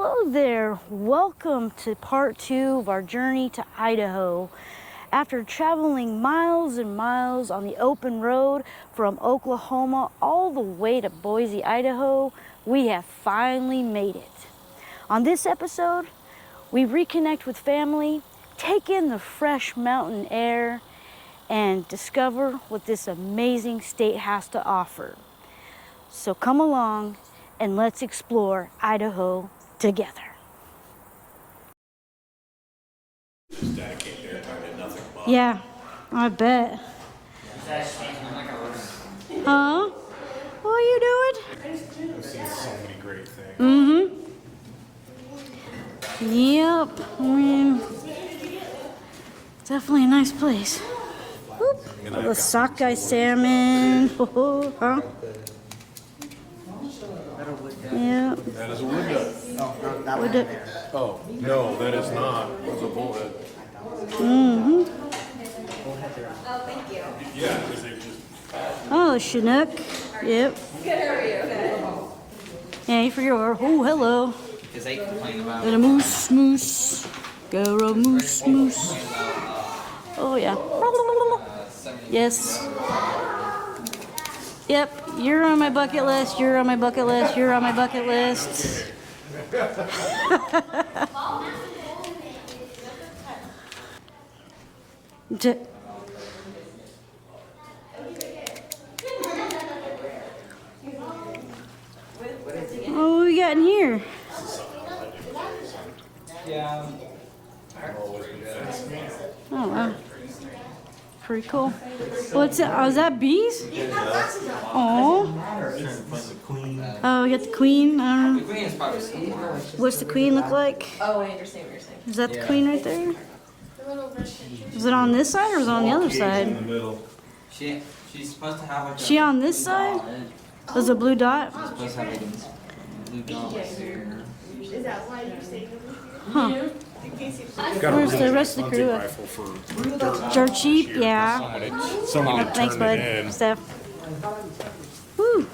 Hello there, welcome to part 2 of our journey to Idaho. After traveling miles and miles on the open road from Oklahoma all the way to Boise, Idaho, we have finally made it. On this episode, we reconnect with family, take in the fresh mountain air, and discover what this amazing state has to offer. So come along and let's explore Idaho together. Just dedicate their time to nothing but. Yeah, I bet. Huh? What are you doing? I've seen so many great things. Yep. I mean, definitely a nice place. Whoop. The sockeye salmon. Huh? Yeah. That is a wood duck. Would it? Oh, no, that is not. It's a bullhead. Mm-hmm. Oh, thank you. Yeah, because they just. Oh, a Chinook. Yep. Good, how are you? Yeah, you forget where. Oh, hello. Because they complain about And a moose. Go a moose. Oh, yeah. Yes. Yep, you're on my bucket list, you're on my bucket list, you're on my bucket list. What we got in here? yeah. Oh, wow. Pretty cool. What's that? Oh, is that bees? Oh. Oh, we got the queen. I don't know. The queen is probably sweet. What's the queen look like? Oh, I understand what you're saying. Is that the queen right there? Is it on this side or is it on the other In the side? middle. She's supposed to have like a She on this side? There's a blue dot? supposed to have like a blue dot right there. Is that why you're staying with me? Huh. Got a Where's really the rest of the crew? hunting rifle for Dirt cheap? Yeah. someone had Thanks, turned bud. it in. Steph. Woo.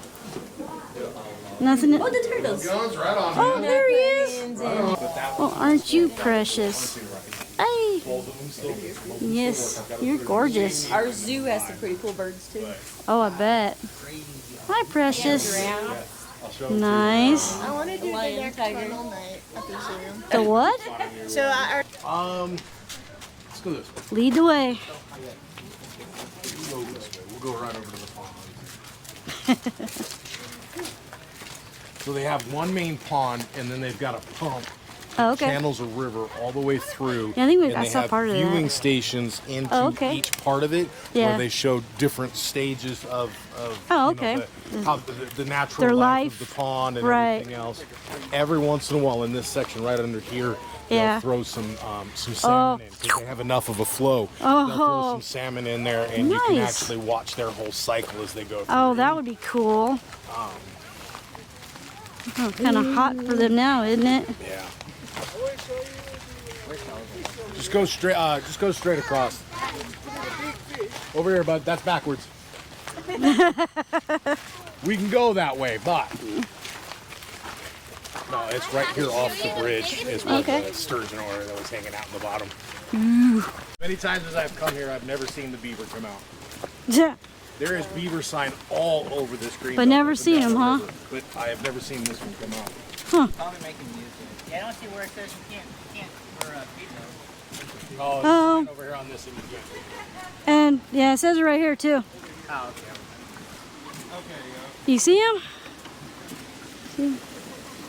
Nothing. Oh, the turtles. Guns right on. Oh, there he is. Oh, aren't you precious? Hey. Yes, you're gorgeous. Our zoo has some pretty cool birds too. Oh, I bet. Hi, precious. Nice. I want to do the next one all night at the zoo. The what? So Let's go this way. Lead the way. We'll go this way. We'll go right over to the pond. So they have one main pond, and then they've got a pump. Oh, okay. Channels a river all the way through. Yeah, I think and I they saw have part of that. viewing stations into Oh, okay. each part of it, Yeah. where they show different stages of Oh, you know, okay. the natural Their life life. of the pond and Right. everything else. Every once in a while, in this section right under here, Yeah. they'll throw some salmon in because they have enough of a flow. They'll throw Oh. some salmon in there, and you can Nice. actually watch their whole cycle as they go through. Oh, that would be cool. Oh, kind of hot for them now, isn't it? Yeah. Just go straight. Just go straight across. Over here, bud. That's backwards. We can go that way, but no, it's right here off the bridge. Is where Okay. the sturgeon or that was hanging out in the bottom. Many times as I've come here, I've never seen the beaver come out. Yeah. There is beaver sign all over this green. But belt never up and seen down 'em, the huh? river, But I have never seen this one come out. Probably making music. Yeah, I don't see where it says you can't for feed them. Oh, it's Oh. sign over here on this and you can't. And yeah, it says it right here too. Oh, okay. You see him?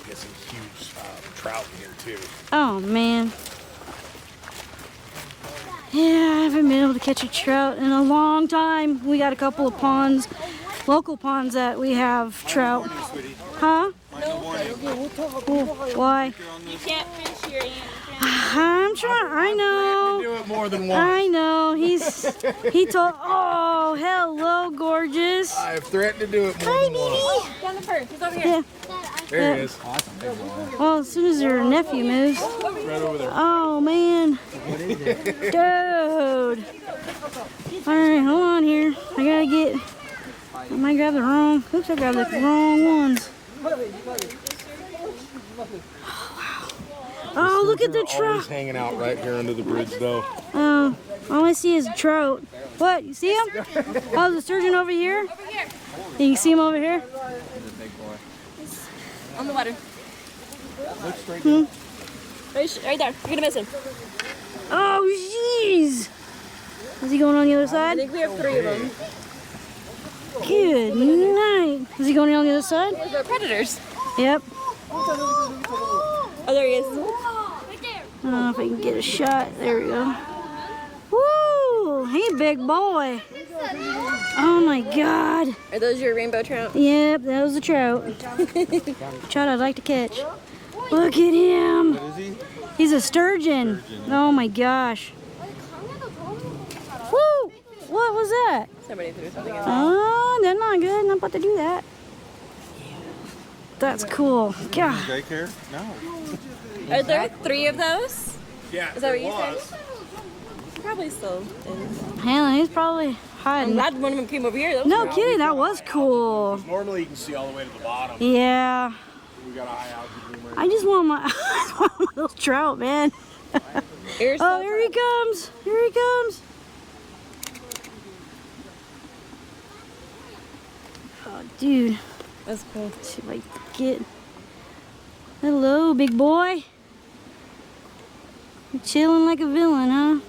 Get some huge trout in here too. Oh man. Yeah, I haven't been able to catch a trout in a long time. We got a couple of ponds, local ponds that we have trout. Huh? Why? you can't fish here. I'm trying. I know. Do it more than once. I know. He told. Oh, hello, gorgeous. I've threatened to do it more than once. Down the perch. He's over here. Yeah. There he is. Well, as soon as your nephew moves. Right over there. Oh man. Dude. All right, hold on here. I gotta get. I might grab the wrong. Oops, I grabbed the wrong ones. Oh, wow. Oh, look at the Sturgeon are always trout. hanging out right here under the bridge, though. Oh, all I see is a trout. What? You see him? Oh, the sturgeon over here? Over here. You can see him over here? On the water. Look straight down. Right there. You're gonna miss him. Oh, jeez. Is he going on the other I side? think we have 3 of them. Good night. Is he going on the other side? They're predators. Yep. Oh, there he is. I don't know if I can get a shot. There we go. Woo! Hey, big boy. Oh my God. Are those your rainbow trout? Yep, that was a trout. Trout I'd like to catch. Look at him. What is he? He's a sturgeon. Oh my gosh. Woo! What was that? Somebody threw something in there. Oh, that's not good. Not about to do that. That's cool. God. Daycare? No. Are there 3 of those? Yeah. Is that what you said? Probably still in. Hell, he's probably I'm hiding. glad one of them came over here. No kidding, that was cool. Normally you can see all the way to the bottom. Yeah. We got a high altitude right I just want my, I just want my little trout, man. Here's Oh, here he comes. Here he comes. Oh, dude. That's cool. Let's see if I can get. Hello, big boy. You chilling like a villain, huh?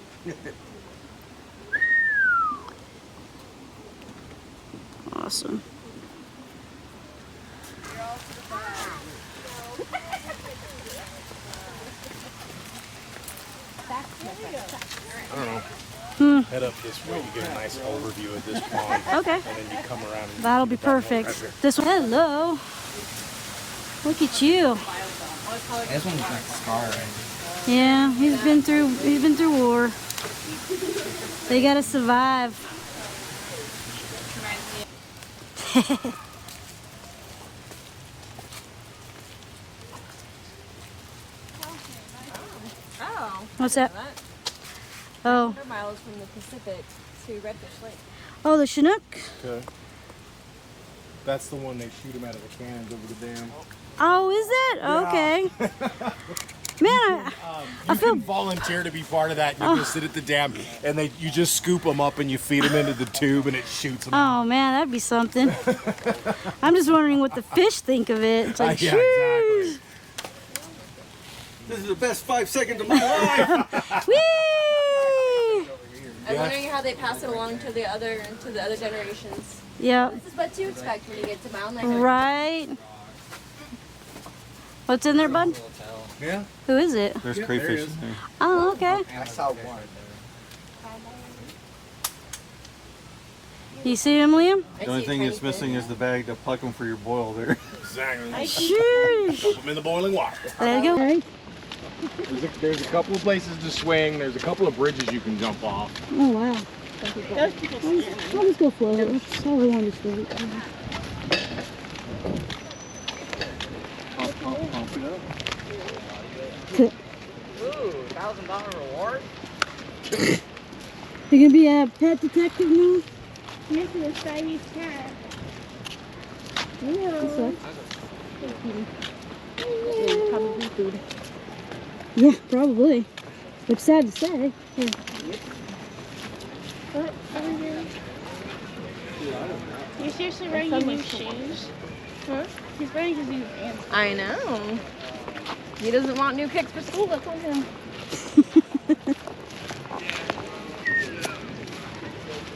Awesome. I don't know. Head up this way to get a nice overview of this pond. Okay. And then you come around and That'll be perfect. This one. Hello. Look at you. This one's like Scar, right? Yeah, he's been through war. They gotta survive. Oh. What's that? Oh. 100 miles from the Pacific to Redfish Lake. Oh, the Chinook? Okay. That's the one they shoot them out of the cannons over the dam. Oh, is it? Okay. Man, I You feel can volunteer to be part of that. And you can sit at the dam, and you just scoop them up and you feed them into the tube, and it shoots them. oh man, that'd be something. I'm just wondering what the fish think of it. It's like, Yeah, "Shoo." exactly. This is the best 5 seconds of my life. Whee! I'm wondering how they pass it along to the other generations. Yep. This is what to expect when you get to Mount Right. What's in there, bud? Yeah. Who is it? There's There crayfish is. in there. Oh, okay. I saw one. You see him, Liam? The only thing that's missing is the bag to pluck them for your boil there. Exactly. Sheesh. Put them in the boiling water. There you go. Right. There's a couple of places to swing. There's a couple of bridges you can jump off. Oh, wow. I'll just go float. That's all we want to float. Pump it up. Ooh, $1,000 reward? You gonna be a pet detective now? Missing a Chinese cat. Yeah. Probably food. Yeah, probably. It's sad to say. Yeah. What? You're seriously wearing your new shoes? Huh? He's wearing his new pants. I know. He doesn't want new kicks for school. That's on him.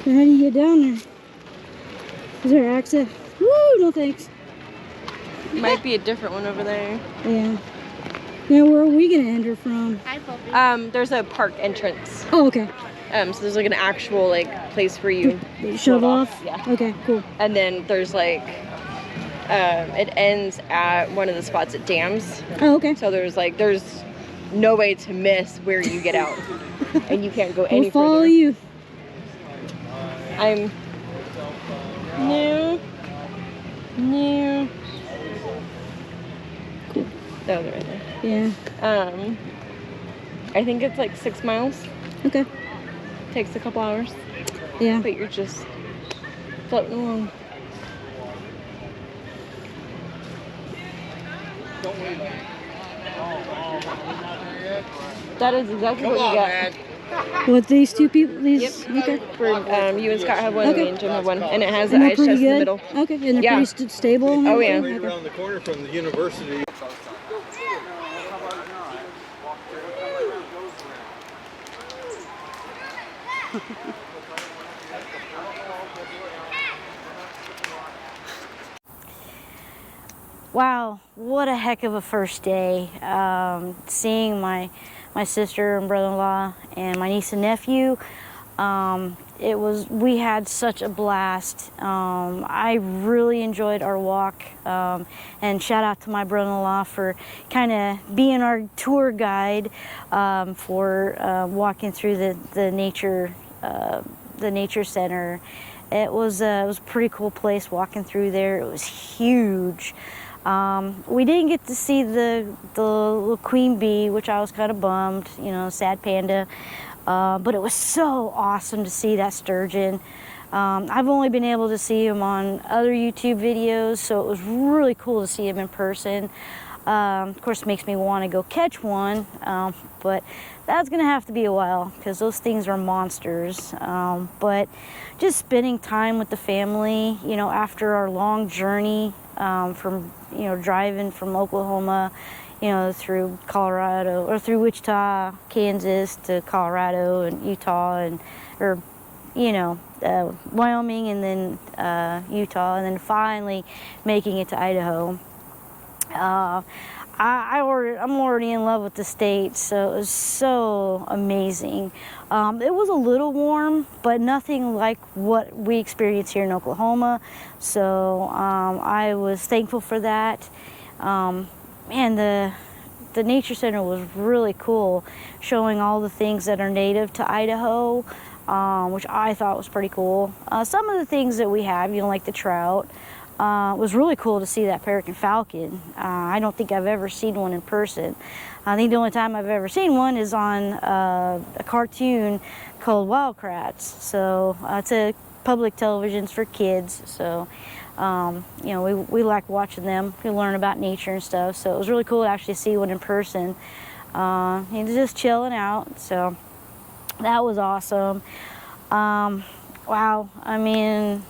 So how do you get down there? Is there access? Woo, no thanks. Might be a different one over there. Yeah. Now where are we gonna enter from? Hi, Puppy. There's a park entrance. Oh, okay. So there's like an actual like place for you. Shove off? Yeah. Okay, cool. And then there's like, it ends at one of the spots at dams. Oh, okay. So there's no way to miss where you get out, and you can't go any We'll follow further. you. I'm new. Cool. Oh, they're right there. Yeah. I think it's like 6 miles. Okay. Takes a couple hours, Yeah. but you're just floating along. That is exactly what you got. With these two people, these okay. For you and Scott have one, Okay. me and Jim have one, and it has the And they're ice chest pretty in the good. middle. Okay, and they're Yeah. pretty stable. And Oh, yeah. everything? Right around the corner from the university. Wow, what a heck of a first day. Seeing my sister and brother-in-law and my niece and nephew. We had such a blast. I really enjoyed our walk, and shout out to my brother-in-law for kind of being our tour guide, for walking through the nature center. It was a pretty cool place walking through there. It was huge. We didn't get to see the little queen bee, which I was kind of bummed, sad panda. But it was so awesome to see that sturgeon. I've only been able to see him on other YouTube videos, so it was really cool to see him in person. Of course, it makes me want to go catch one, but that's going to have to be a while because those things are monsters. But just spending time with the family, after our long journey from, driving from Oklahoma, through Colorado, or through Wichita, Kansas to Colorado and Utah, Wyoming, and then Utah, and then finally making it to Idaho. I'm already in love with the state, so it was so amazing. It was a little warm, but nothing like what we experience here in Oklahoma, so I was thankful for that. Man, the Nature Center was really cool, showing all the things that are native to Idaho, which I thought was pretty cool. Some of the things that we have, like the trout. It was really cool to see that peregrine falcon. I don't think I've ever seen one in person. I think the only time I've ever seen one is on a cartoon called Wildcrats. So it's a public television's for kids. So we like watching them. We learn about nature and stuff. So it was really cool to actually see one in person. Just chilling out. So that was awesome. Wow. I mean,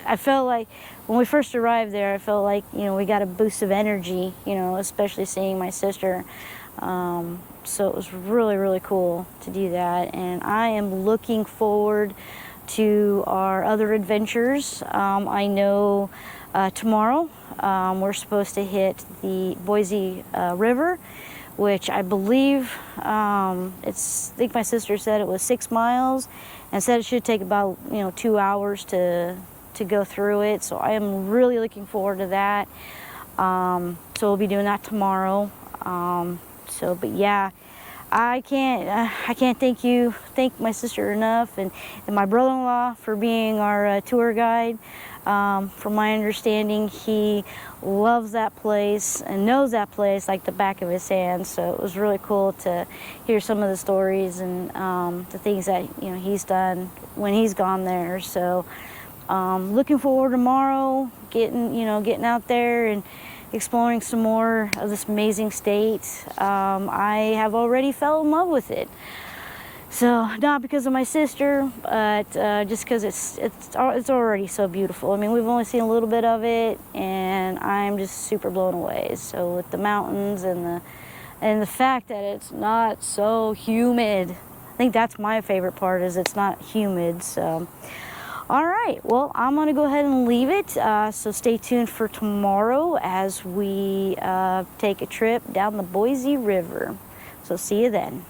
I felt like when we first arrived there, I felt like, we got a boost of energy, especially seeing my sister. So it was really, really cool to do that. And I am looking forward to our other adventures. I know tomorrow we're supposed to hit the Boise River, which I believe, I think my sister said it was 6 miles, and said it should take about 2 hours to go through it. So I am really looking forward to that. So we'll be doing that tomorrow. But yeah, I can't thank my sister enough, and my brother-in-law for being our tour guide. From my understanding, he loves that place and knows that place like the back of his hand. So it was really cool to hear some of the stories and the things that he's done when he's gone there. So looking forward tomorrow, getting out there and exploring some more of this amazing state. I have already fell in love with it. So not because of my sister, but just because it's already so beautiful. I mean, we've only seen a little bit of it, and I'm just super blown away. So with the mountains and the fact that it's not so humid, I think that's my favorite part, is it's not humid. So all right, well, I'm gonna go ahead and leave it. So stay tuned for tomorrow as we take a trip down the Boise River. So see you then.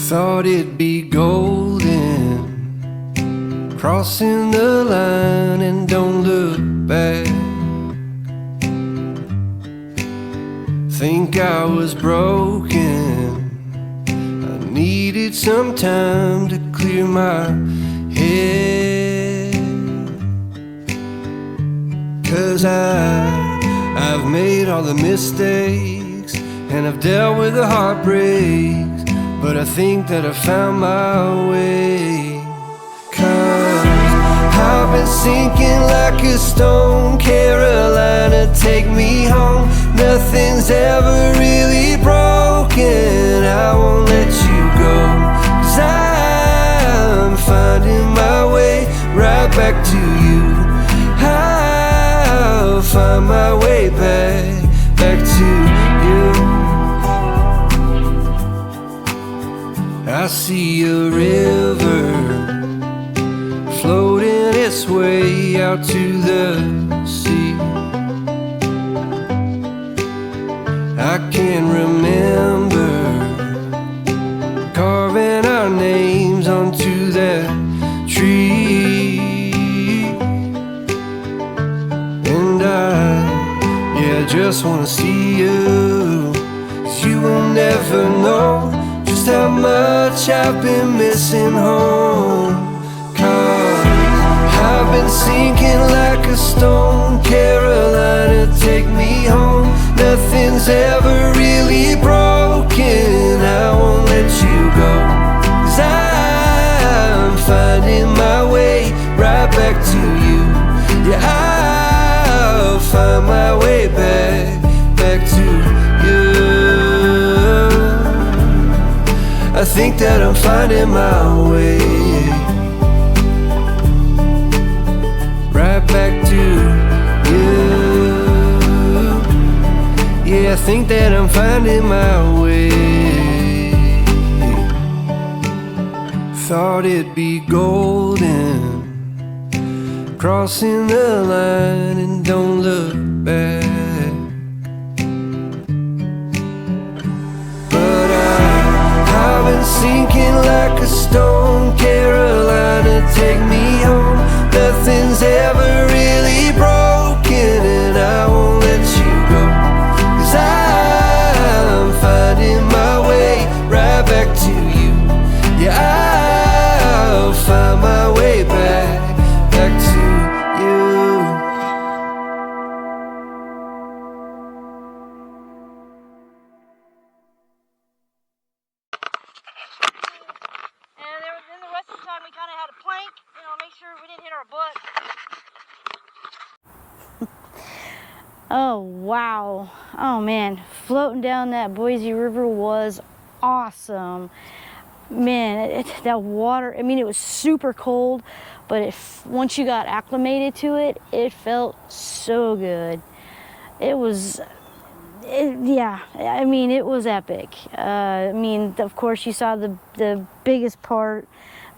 Thought it'd be golden, crossing the line and don't look back. Think I was broken, I needed some time to clear my head. 'Cause I've made all the mistakes and I've dealt with the heartbreaks, but I think that I found my way. 'Cause I've been sinking like a stone, Carolina, take me home. Nothing's ever really broken, I won't let you go. 'Cause I'm finding my way right back to you. I'll find my way back to you. I see a river floating its way out to the sea. I can remember carving our names onto that tree. And I just wanna see you, 'cause you will never know just how much I've been missing home. 'Cause I've been sinking like a stone, Carolina, take me home. Nothing's ever really broken, I won't let you go. 'Cause I'm finding my way right back to you. Yeah, I'll find my way back to you. I think that I'm finding my way right back to you. Yeah, I think that I'm finding my way. Thought it'd be golden, crossing the line and don't look back. But I've been sinking like a stone, Carolina, take me home. Nothing's ever really broken, and I won't let you go. 'Cause I'm finding my way right back to you. Yeah, I'll find my way back to you. And then the rest of the time we kind of had a plank, make sure we didn't hit our butt. Oh, wow. Oh, man. Floating down that Boise River was awesome. Man, that water, it was super cold, but once you got acclimated to it, it felt so good. It was epic. Of course, you saw the biggest part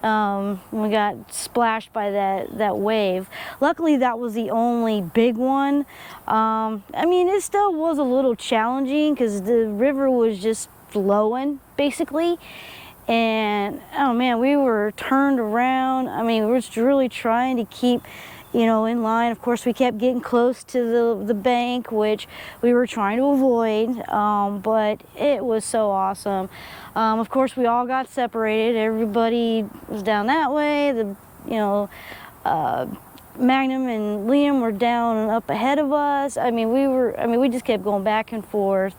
when we got splashed by that wave. Luckily, that was the only big one. It still was a little challenging because the river was just flowing, basically. And, oh man, we were turned around. We were just really trying to keep in line. Of course, we kept getting close to the bank, which we were trying to avoid, but it was so awesome. Of course, we all got separated. Everybody was down that way. Magnum and Liam were down and up ahead of us. We just kept going back and forth.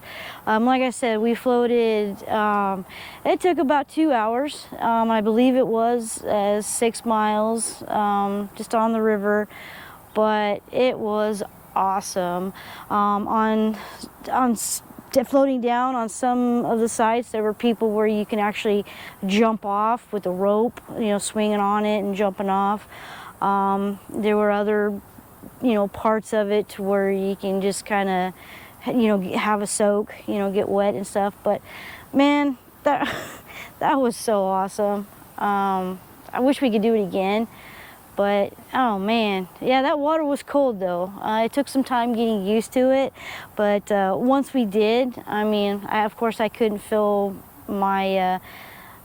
Like I said, we floated, it took about 2 hours. I believe it was 6 miles, just on the river, but it was awesome. Floating down on some of the sites, there were people where you can actually jump off with a rope, swinging on it and jumping off. There were other, parts of it where you can just kind of, have a soak, get wet and stuff. But man, that was so awesome. I wish we could do it again. But, oh man, yeah, that water was cold though. It took some time getting used to it. But once we did, of course I couldn't feel my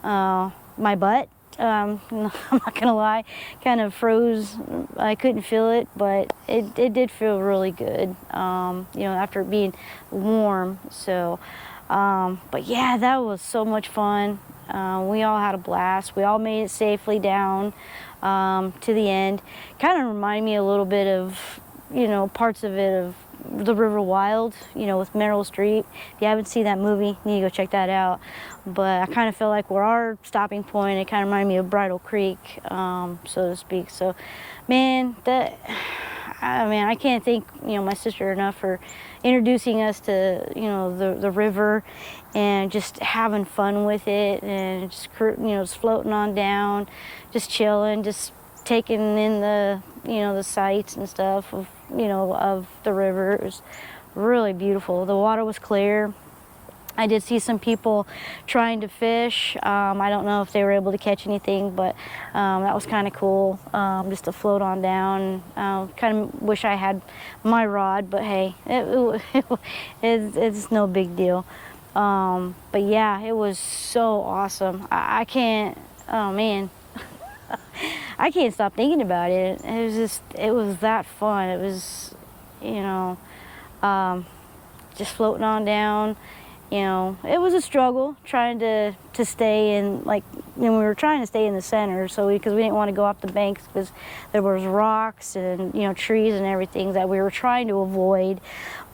my butt. I'm not gonna lie, kind of froze. I couldn't feel it, but it did feel really good, after it being warm. So, but yeah, that was so much fun. We all had a blast. We all made it safely down to the end. Kind of reminded me a little bit of, parts of it of The River Wild, with Meryl Streep. If you haven't seen that movie, you need to go check that out. But I kind of feel like we're our stopping point. It kind of reminded me of Bridal Creek, so to speak. So, man, I can't thank, my sister enough for introducing us to, the river and just having fun with it and just floating on down, just chilling, just taking in the, the sights and stuff of, of the river. It was really beautiful. The water was clear. I did see some people trying to fish. I don't know if they were able to catch anything, but that was kind of cool, just to float on down. Kind of wish I had my rod, but hey, it's no big deal. But yeah, it was so awesome. I can't, oh man, I can't stop thinking about it. It was that fun. It was, just floating on down. It was a struggle trying to stay in, we were trying to stay in the center, because we didn't want to go up the banks because there was rocks and, trees and everything that we were trying to avoid.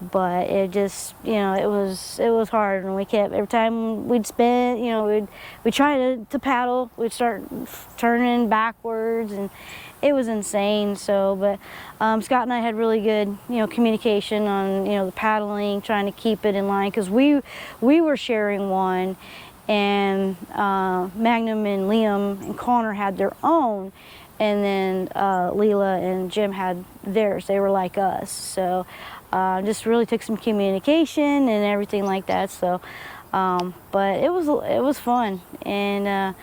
But it just, it was hard, and we kept, every time we'd spin, we'd try to paddle, we'd start turning backwards, and it was insane. So, but Scott and I had really good, communication on, the paddling, trying to keep it in line, because we were sharing one, and Magnum and Liam and Connor had their own, and then Leela and Jim had theirs. They were like us. So just really took some communication and everything like that. So, but it was fun, and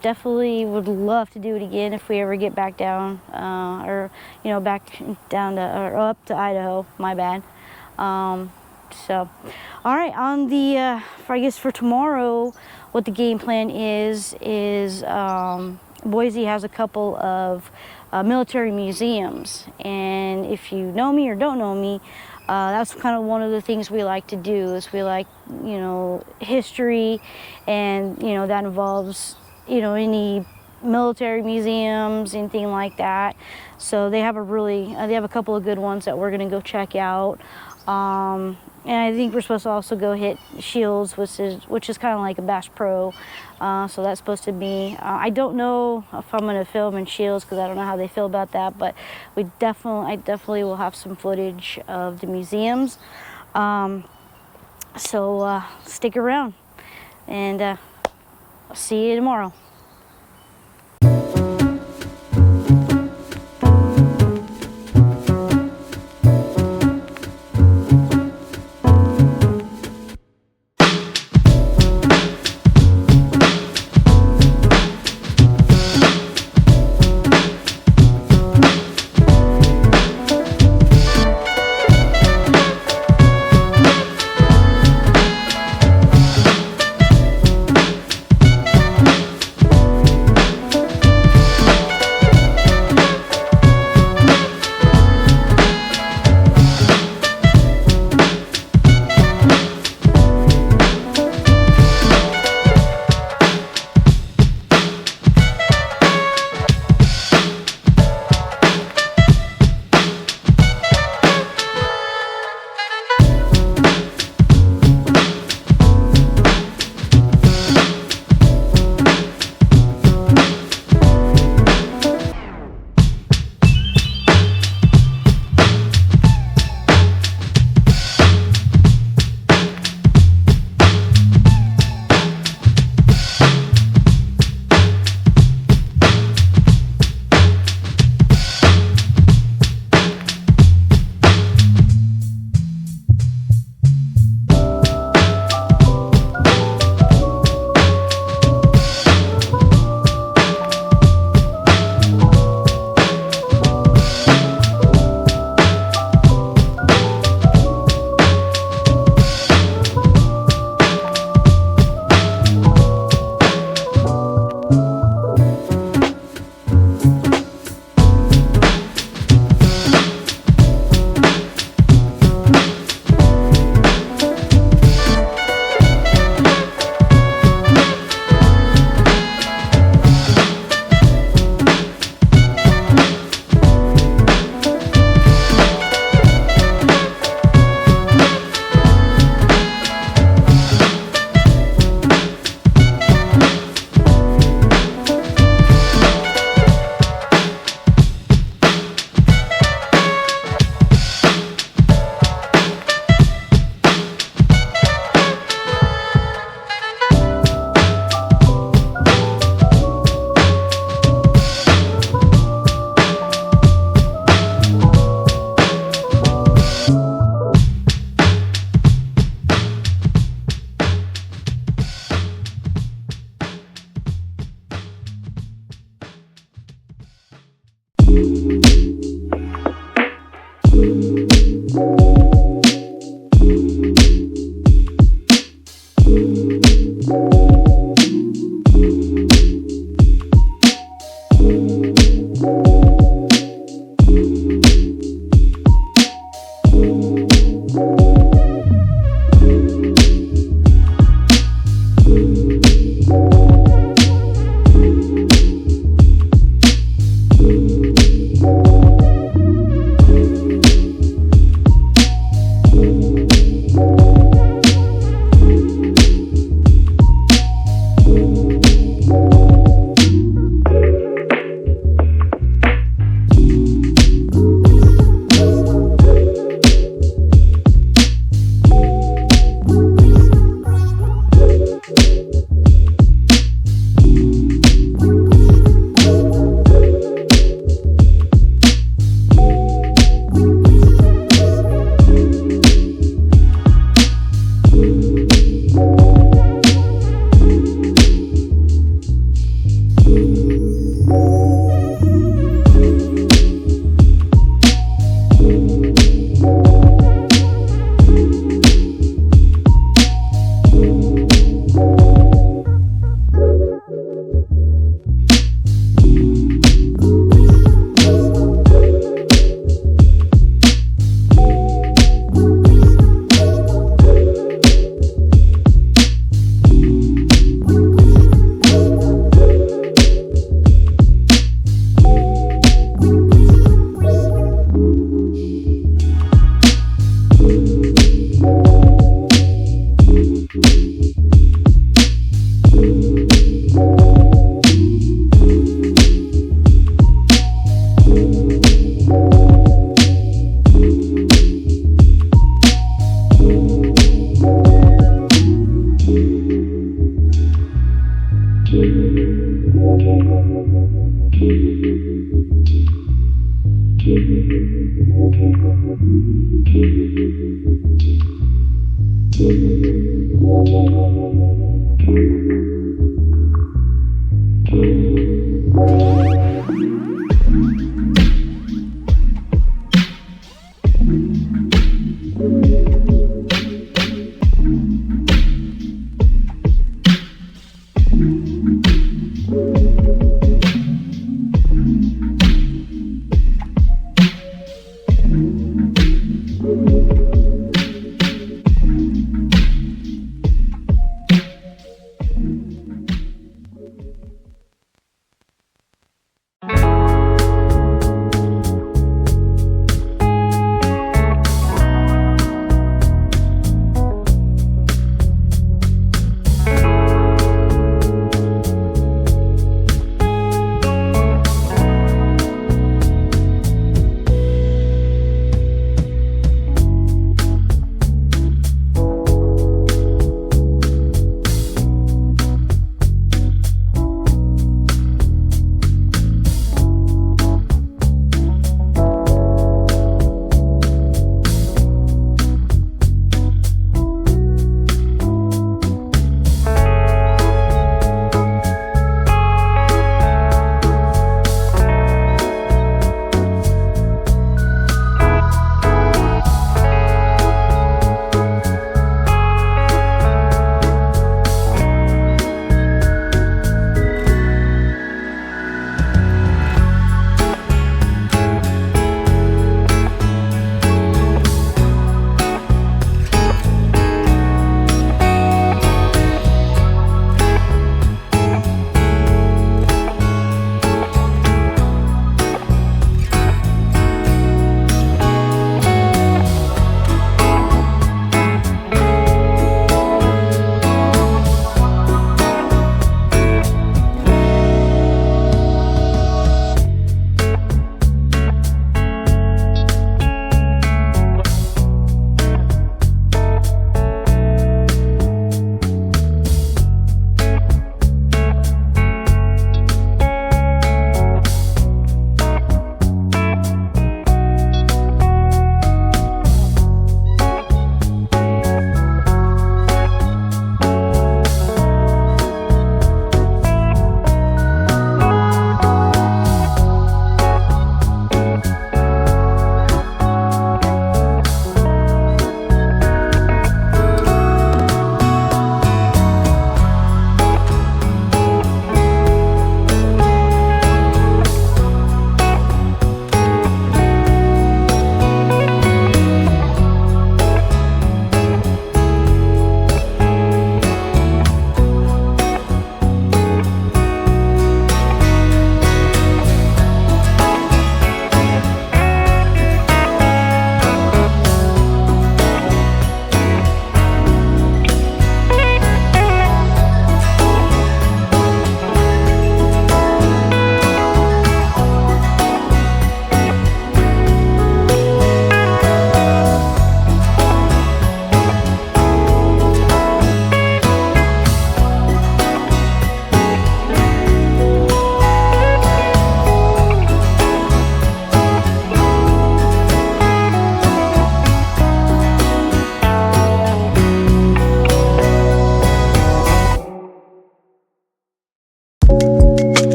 definitely would love to do it again if we ever get back down, or back down to, or up to Idaho. My bad. So, all right. On the I guess for tomorrow, what the game plan is Boise has a couple of military museums, and if you know me or don't know me, that's kind of one of the things we like to do. Is we like, history, and that involves any military museums, anything like that. So they have they have a couple of good ones that we're gonna go check out. And I think we're supposed to also go hit Shields, which is kind of like a Bass Pro. So that's supposed to be, I don't know if I'm going to film in Shields because I don't know how they feel about that, but I definitely will have some footage of the museums. So stick around, and I'll see you tomorrow.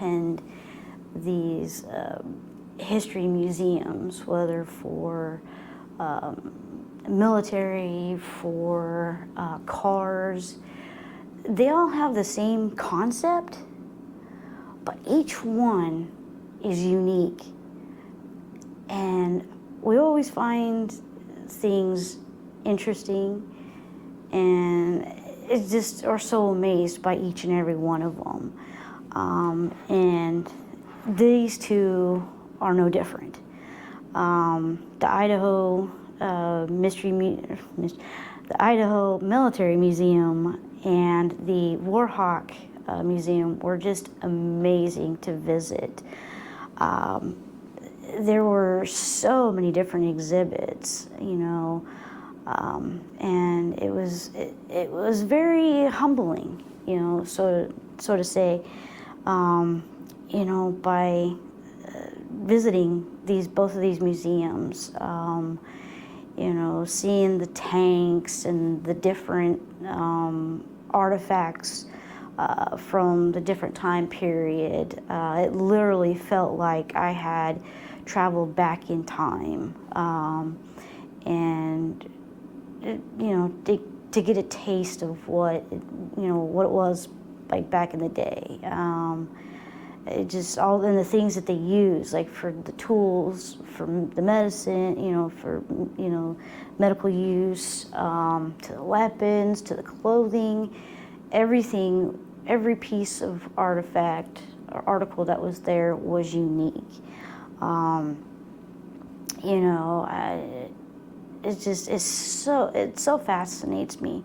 attend these history museums, whether for military, for cars. They all have the same concept, but each one is unique. And we always find things interesting, and it just are so amazed by each and every one of them. And these two are no different. The Idaho the Idaho Military Museum and the Warhawk Museum were just amazing to visit. There were so many different exhibits, you know, and it was very humbling, you know, so to say, you know, by visiting both of these museums, you know, seeing the tanks and the different artifacts from the different time period. It literally felt like I had traveled back in time, and you know, to get a taste of what it was like back in the day. It just all and the things that they use, like for the tools, for the medicine, you know, for medical use, to the weapons, to the clothing, everything, every piece of artifact or article that was there was unique. You know, it so fascinates me.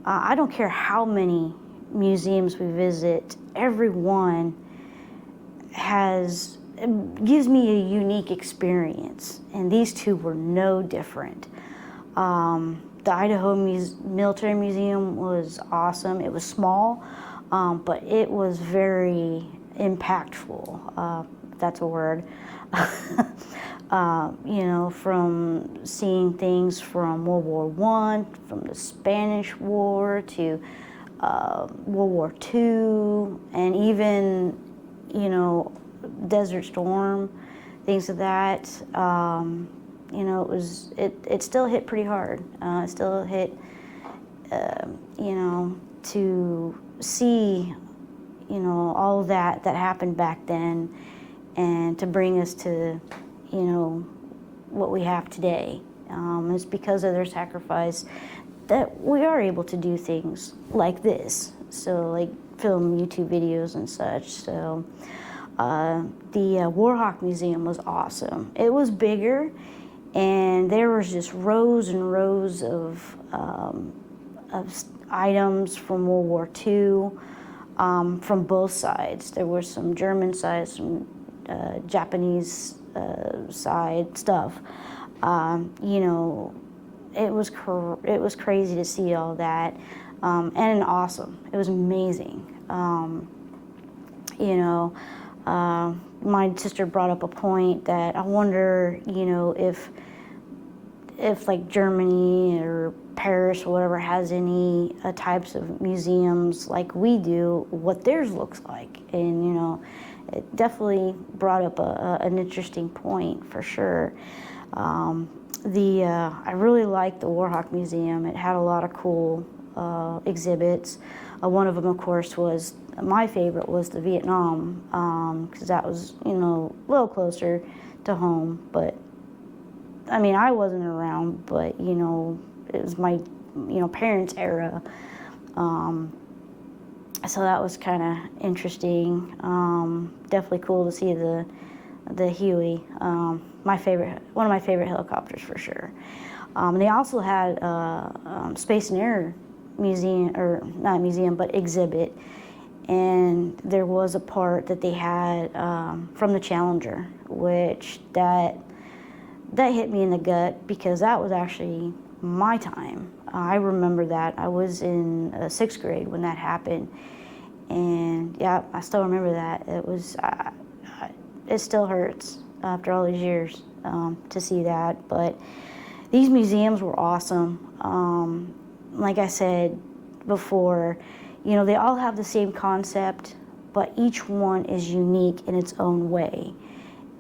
I don't care how many museums we visit, every one gives me a unique experience, and these two were no different. The Idaho Military Museum was awesome. It was small, but it was very impactful, if that's a word. You know, from seeing things from World War I, from the Spanish War to World War II, and even, you know, Desert Storm, things of that. You know, it still hit pretty hard. It still hit, you know, to see, you know, all that happened back then, and to bring us to, you know, what we have today. It's because of their sacrifice that we are able to do things like this. So, like film YouTube videos and such. So, the Warhawk Museum was awesome. It was bigger, and there was just rows and rows of items from World War II, from both sides. There were some German sides, some Japanese side stuff. You know, it was crazy to see all that, and awesome. It was amazing. You know, my sister brought up a point that I wonder, you know, if like Germany or Paris or whatever has any types of museums like we do, what theirs looks like. And, you know, it definitely brought up an interesting point for sure. I really liked the Warhawk Museum. It had a lot of cool exhibits. One of them, of course, was my favorite was the Vietnam, because that was, you know, a little closer to home. But I mean, I wasn't around, but, you know, it was my, you know, parents' era. So that was kind of interesting. Definitely cool to see the Huey. One of my favorite helicopters for sure. They also had Space and Air Museum, or not museum, but exhibit. And there was a part that they had from the Challenger, which that hit me in the gut, because that was actually my time. I remember that. I was in 6th grade when that happened. And yeah, I still remember that. It was, it still hurts after all these years to see that. But these museums were awesome. Like I said before, you know, they all have the same concept, but each one is unique in its own way.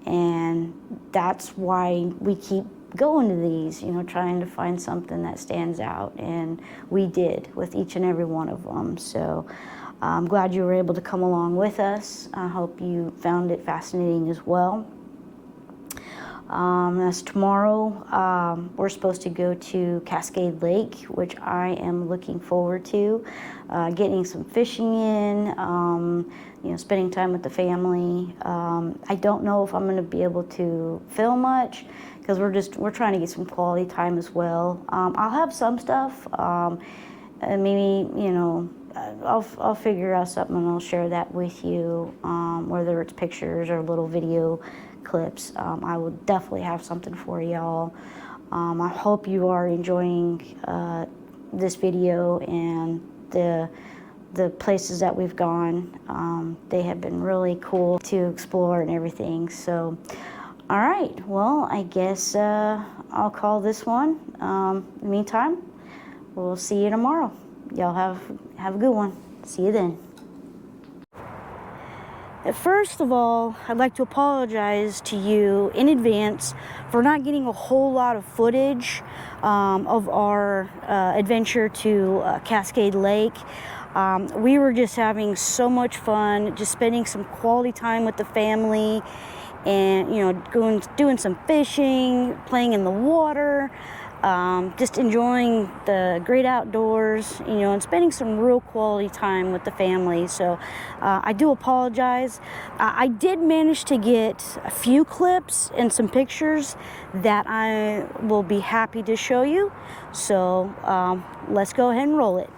And that's why we keep going to these, you know, trying to find something that stands out, and we did with each and every one of them. So I'm glad you were able to come along with us. I hope you found it fascinating as well. As tomorrow, we're supposed to go to Cascade Lake, which I am looking forward to, getting some fishing in, you know, spending time with the family. I don't know if I'm going to be able to film much, because we're trying to get some quality time as well. I'll have some stuff, and maybe, you know, I'll figure out something and I'll share that with you, whether it's pictures or little video clips. I will definitely have something for y'all. I hope you are enjoying this video and the places that we've gone. They have been really cool to explore and everything. So, all right, well, I guess I'll call this one. In the meantime, we'll see you tomorrow. Y'all have a good one. See you then. First of all, I'd like to apologize to you in advance for not getting a whole lot of footage of our adventure to Cascade Lake. We were just having so much fun, just spending some quality time with the family, and, you know, doing some fishing, playing in the water, just enjoying the great outdoors, you know, and spending some real quality time with the family. So I do apologize. I did manage to get a few clips and some pictures that I will be happy to show you. So let's go ahead and roll it.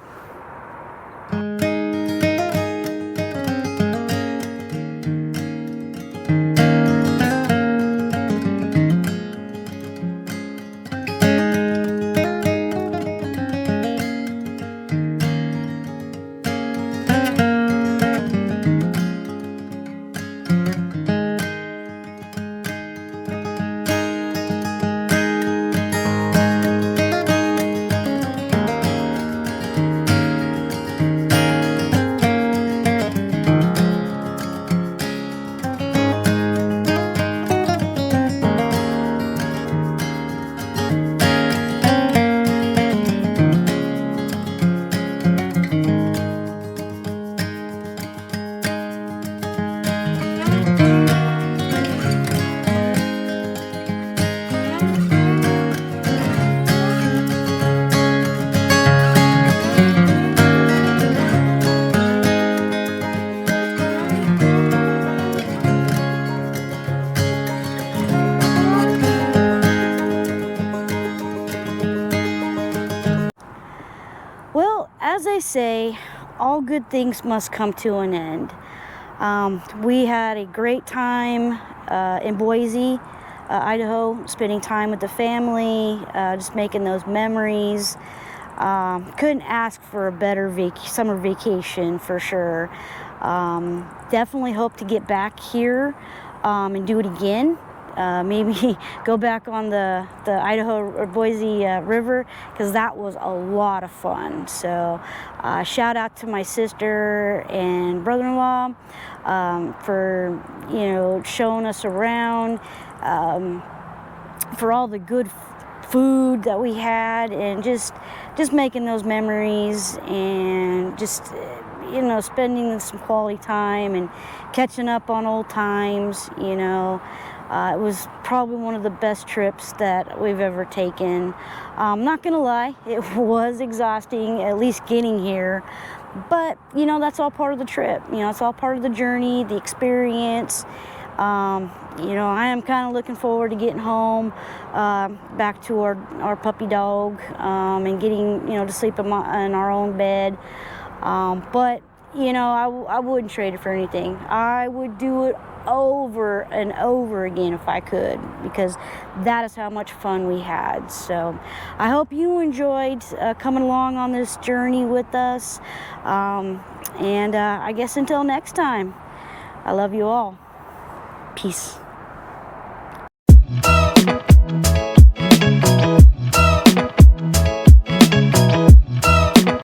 Well, as they say, all good things must come to an end. We had a great time in Boise, Idaho, spending time with the family, just making those memories. Couldn't ask for a better summer vacation for sure. Definitely hope to get back here and do it again. Maybe go back on the Idaho or Boise River, because that was a lot of fun. So shout out to my sister and brother-in-law for, you know, showing us around, for all the good food that we had, and just making those memories, and just, you know, spending some quality time and catching up on old times, you know. It was probably one of the best trips that we've ever taken. I'm not gonna lie, it was exhausting, at least getting here. But, you know, that's all part of the trip. You know, it's all part of the journey, the experience. You know, I am kind of looking forward to getting home, back to our puppy dog, and getting, you know, to sleep in our own bed. But, you know, I wouldn't trade it for anything. I would do it over and over again if I could, because that is how much fun we had. So I hope you enjoyed coming along on this journey with us, and I guess until next time, I love you all. Peace.